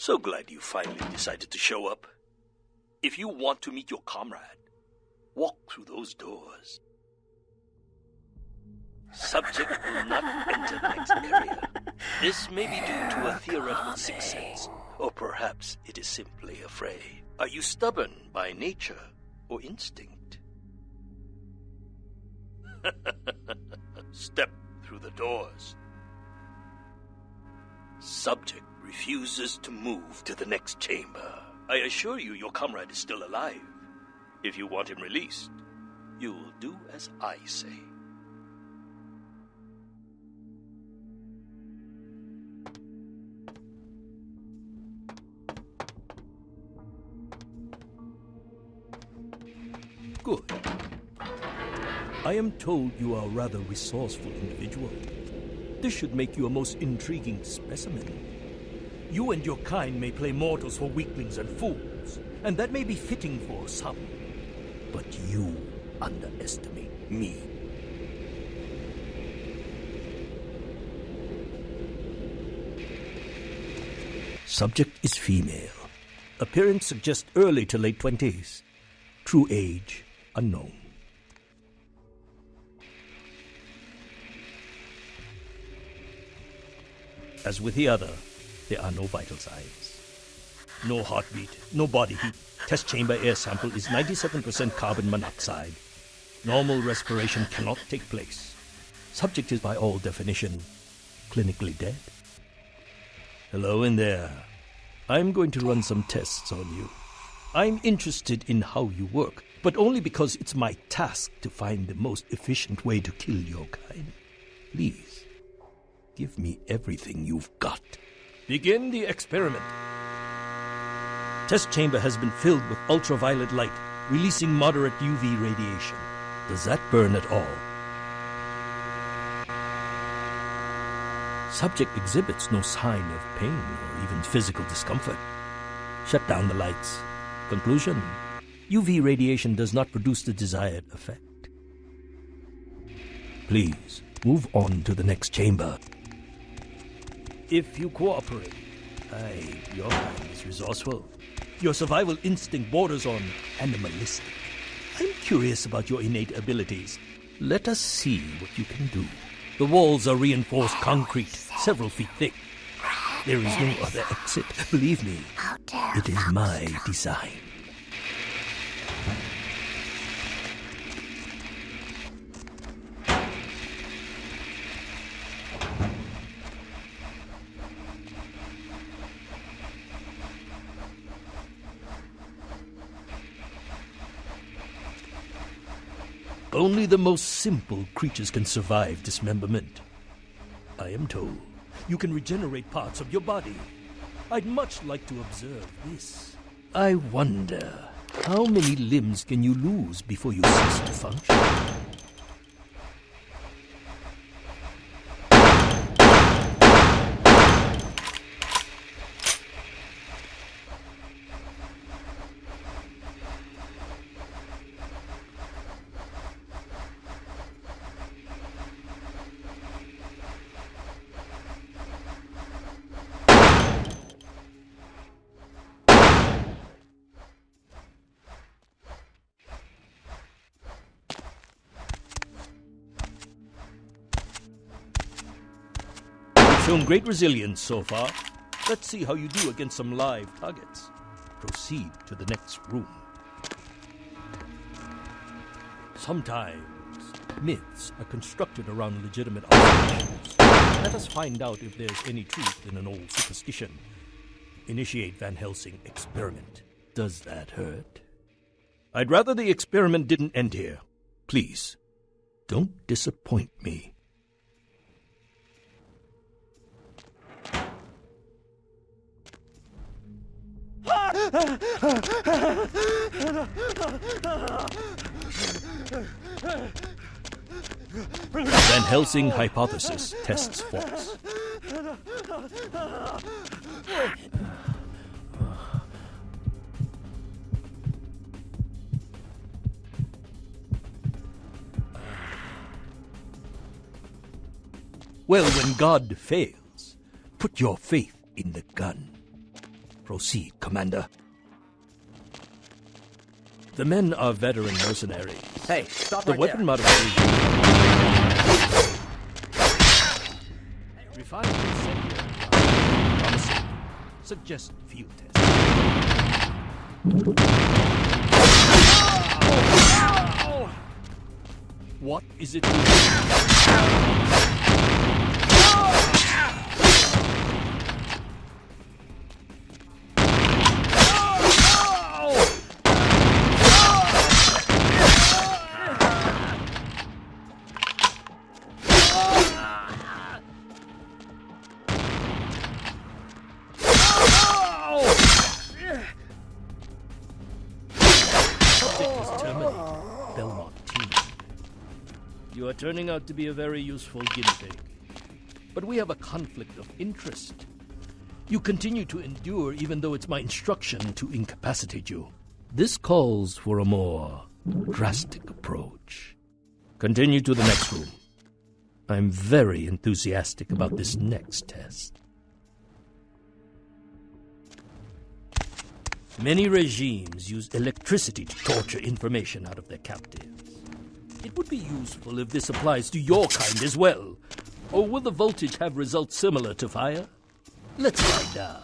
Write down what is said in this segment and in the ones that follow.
So glad you finally decided to show up. If you want to meet your comrade, walk through those doors. Subject will not enter the next area. This may be due to a theoretical sixth sense, or perhaps it is simply afraid. Are you stubborn by nature or instinct? Step through the doors. Subject refuses to move to the next chamber. I assure you your comrade is still alive. If you want him released, you will do as I say. Good. I am told you are a rather resourceful individual. This should make you a most intriguing specimen. You and your kind may play mortals for weaklings and fools, and that may be fitting for some. But you underestimate me. Subject is female. Appearance suggests early to late 20s. True age unknown. As with the other, there are no vital signs. No heartbeat, no body heat. Test chamber air sample is 97% carbon monoxide. Normal respiration cannot take place. Subject is by all definition clinically dead. Hello in there. I'm going to run some tests on you. I'm interested in how you work, but only because it's my task to find the most efficient way to kill your kind. Please, give me everything you've got. Begin the experiment. Test chamber has been filled with ultraviolet light, releasing moderate UV radiation. Does that burn at all? Subject exhibits no sign of pain or even physical discomfort. Shut down the lights. Conclusion: UV radiation does not produce the desired effect. Please, move on to the next chamber. If you cooperate, your kind is resourceful. Your survival instinct borders on animalistic. I'm curious about your innate abilities. Let us see what you can do. The walls are reinforced concrete, several feet thick. There is no other exit. Believe me, it is my design. Only the most simple creatures can survive dismemberment. I am told you can regenerate parts of your body. I'd much like to observe this. I wonder, how many limbs can you lose before you cease to function? Shown great resilience so far. Let's see how you do against some live targets. Proceed to the next room. Sometimes myths are constructed around legitimate observations. Let us find out if there's any truth in an old superstition. Initiate Van Helsing experiment. Does that hurt? I'd rather the experiment didn't end here. Please, don't disappoint me. Van Helsing hypothesis tests false. Well, when God fails, put your faith in the gun. Proceed, Commander. The men are veteran mercenaries. Hey, stop The right weapon there. modification. Refined incendiary. Promising. Suggest field test. What is it doing? You are turning out to be a very useful guinea pig. But we have a conflict of interest. You continue to endure even though it's my instruction to incapacitate you. This calls for a more drastic approach. Continue to the next room. I'm very enthusiastic about this next test. Many regimes use electricity to torture information out of their captives. It would be useful if this applies to your kind as well. Or will the voltage have results similar to fire? Let's find out.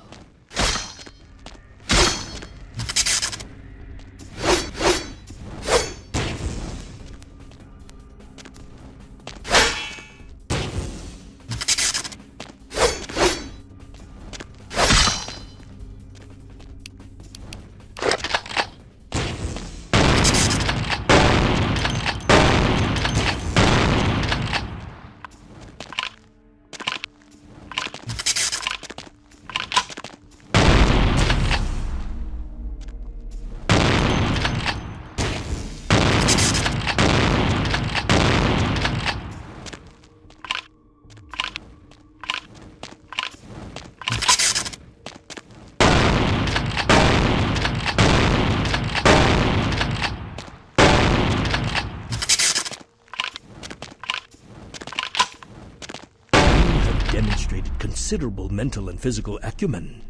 Demonstrated considerable mental and physical acumen.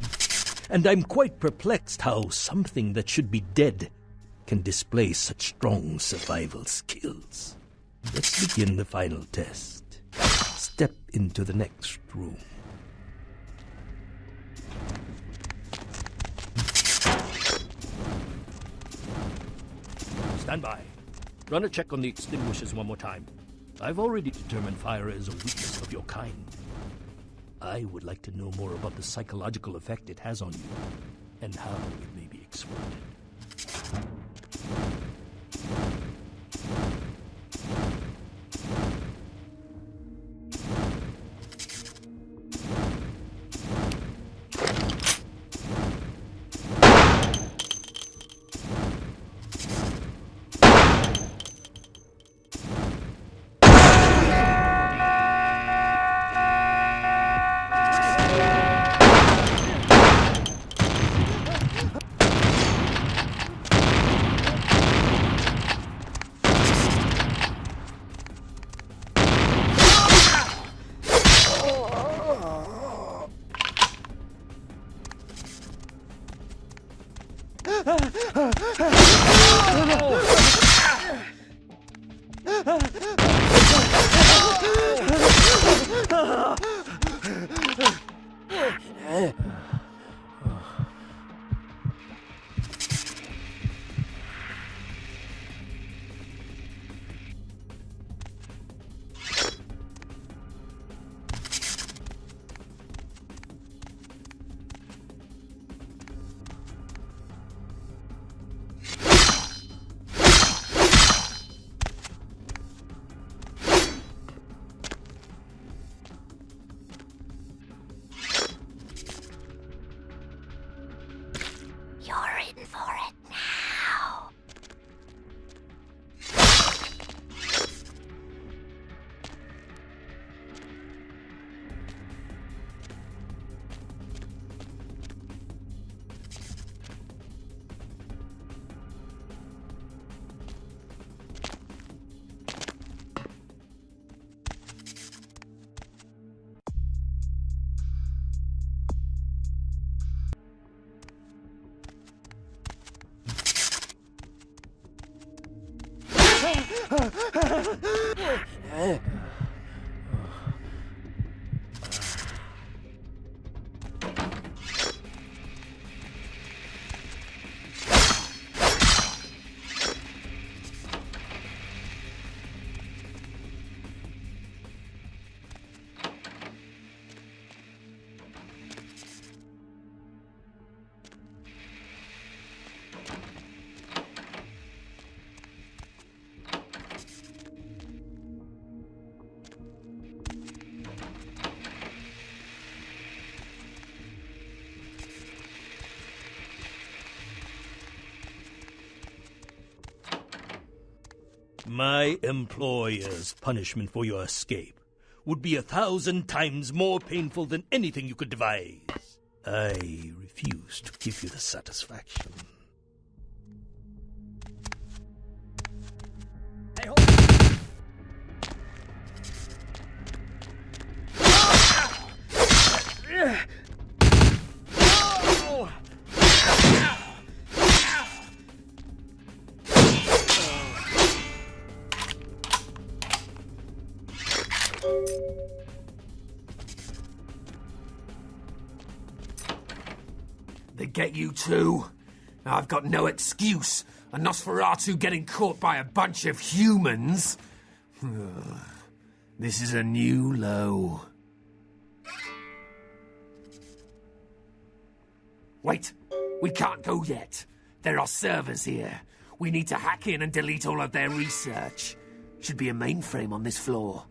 And I'm quite perplexed how something that should be dead can display such strong survival skills. Let's begin the final test. Step into the next room. Stand by. Run a check on the extinguishers one more time. I've already determined fire is a weakness of your kind. I would like to know more about the psychological effect it has on you, and how it may be exploited. My employer's punishment for your escape would be 1,000 times more painful than anything you could devise. I refuse to give you the satisfaction. Hey, hold on. They get you too? I've got no excuse. A Nosferatu getting caught by a bunch of humans? This is a new low. Wait, we can't go yet. There are servers here. We need to hack in and delete all of their research. Should be a mainframe on this floor.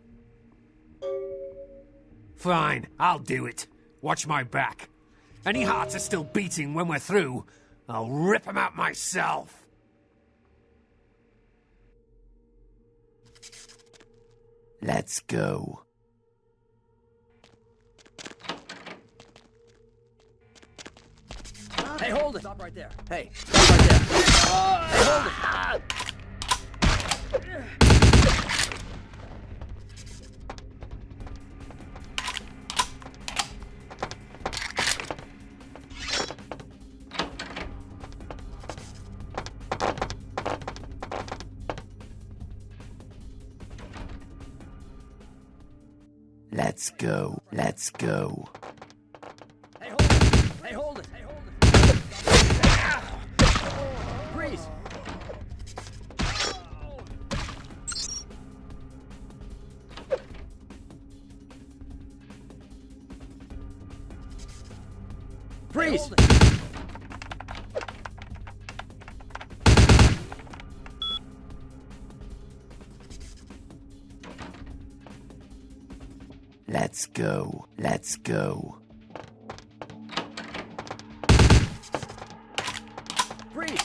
Fine, I'll do it. Watch my back. Any hearts are still beating when we're through, I'll rip them out myself. Let's go. Hey, hold it! Stop right there. Hey, stop right there. Hey, hold it! Let's go. Let's go. Hey, hold it! Hey, hold it! Hey, hold it! Freeze! Freeze! Let's go. Let's go. Freeze!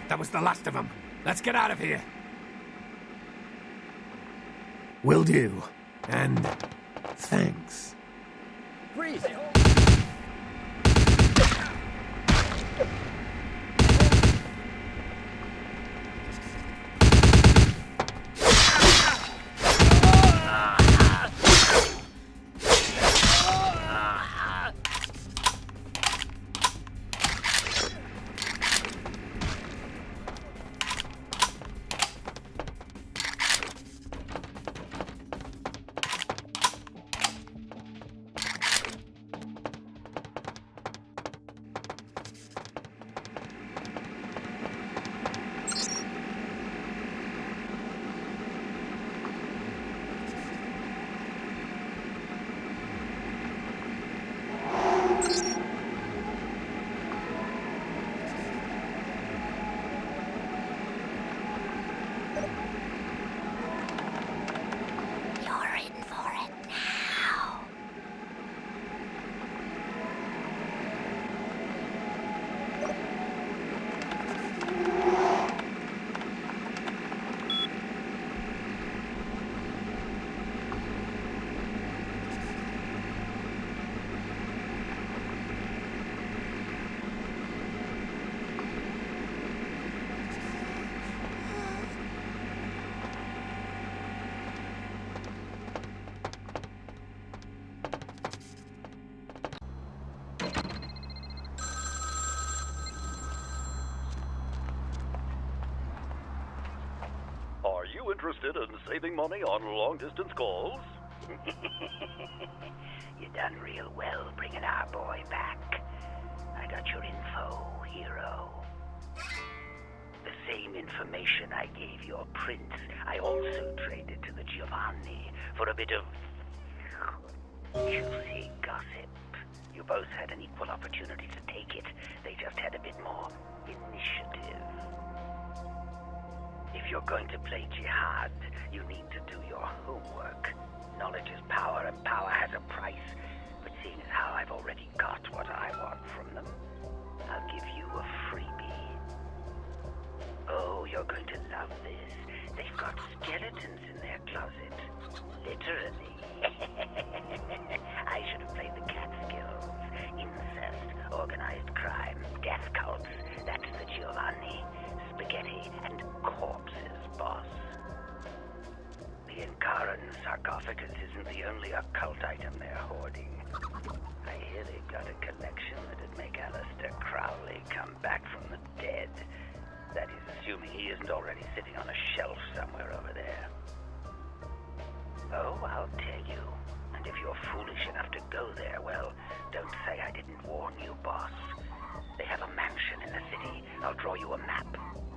That was the last of them. Let's get out of here. Will do. And thanks. Freeze! Hey, hold it! interested in saving money on long-distance calls? You done real well bringing our boy back. I got your info, hero. The same information I gave your prince, I also traded to the Giovanni for a bit of juicy gossip. You both had an equal opportunity to take it. They just had a bit more initiative. If you're going to play jihad, you need to do your homework. Knowledge is power, and power has a price. But seeing as how I've already got what I want from them, I'll give you a freebie. Oh, you're going to love this. They've got skeletons in their closet. Literally. I should have played the Catskills. Incest, organized crime, death cults. That's the Giovanni. Spaghetti and corpses, boss. The Incaran sarcophagus isn't the only occult item they're hoarding. I hear they've got a collection that'd make Aleister Crowley come back from the dead. That is, assuming he isn't already sitting on a shelf somewhere over there. Oh, I'll tell you. And if you're foolish enough to go there, well, don't say I didn't warn you, boss. They have a mansion in the city. I'll draw you a map.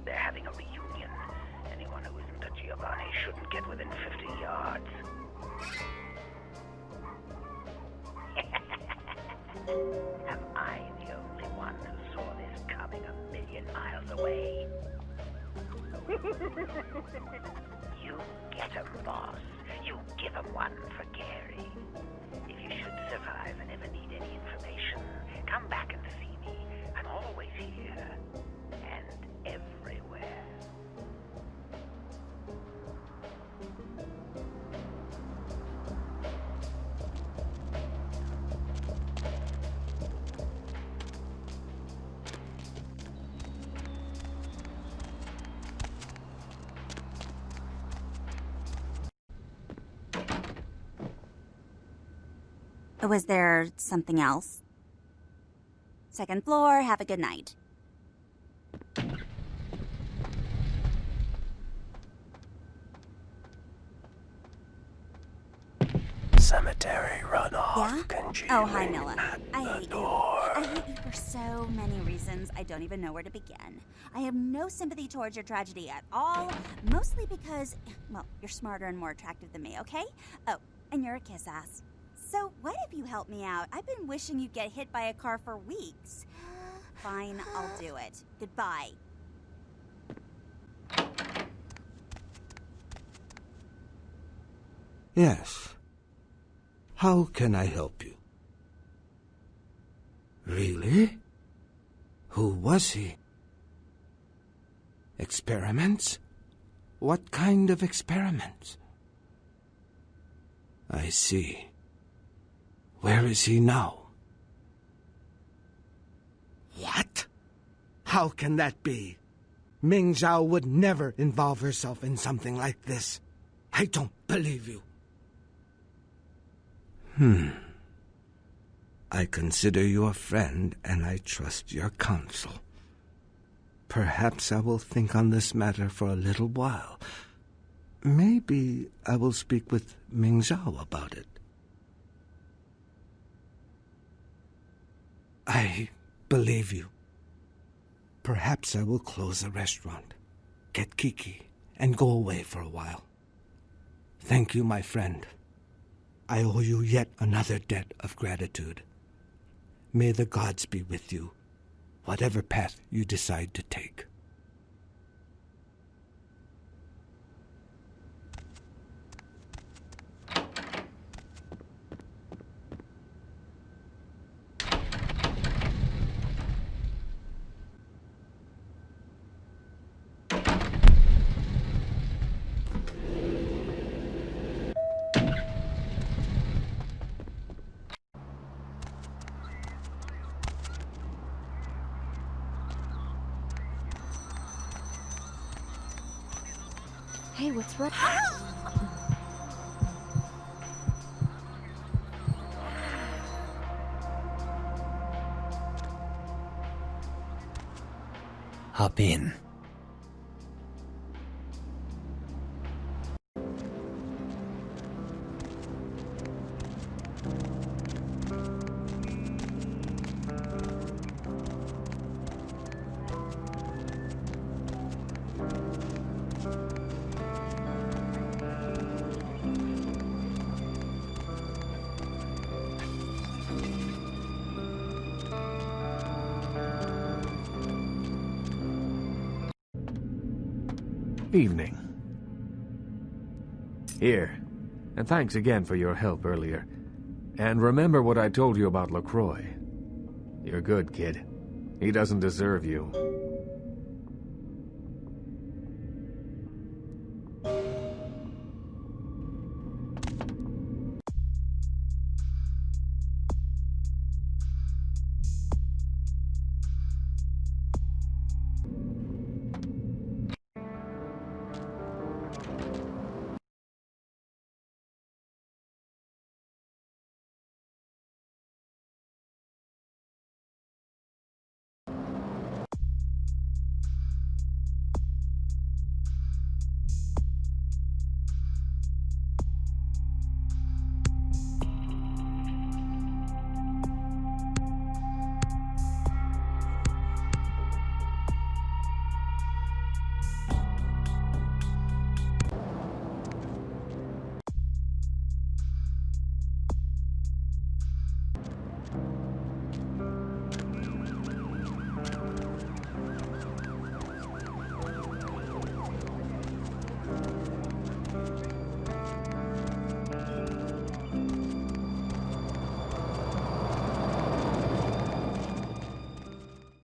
They're having a reunion. Anyone who isn't a Giovanni shouldn't get within 50 yards. Am I the only one who saw this coming 1,000,000 miles away? You get 'em, boss. You give 'em one for Gary. If you should survive and ever need any information, come back and see me. I'm always here. And everywhere. Was there something else? Second floor, have a good night. Cemetery runoff. Yeah? Congealing Oh, hi, Noah. at I the hate you. door. I hate you for so many reasons. I don't even know where to begin. I have no sympathy towards your tragedy at all, mostly because, well, you're smarter and more attractive than me, okay? Oh, and you're a kiss ass. So what if you help me out? I've been wishing you'd get hit by a car for weeks. Fine, I'll do it. Goodbye. Yes. How can I help you? Really? Who was he? Experiments? What kind of experiments? I see. Where is he now? What? How can that be? Ming Zhao would never involve herself in something like this. I don't believe you. I consider you a friend, and I trust your counsel. Perhaps I will think on this matter for a little while. Maybe I will speak with Ming Zhao about it. I believe you. Perhaps I will close the restaurant, get Kiki, and go away for a while. Thank you, my friend. I owe you yet another debt of gratitude. May the gods be with you, whatever path you decide to take. Hey, what's wrong? Hop in. Evening. Here. And thanks again for your help earlier. And remember what I told you about LaCroix. You're good, kid. He doesn't deserve you.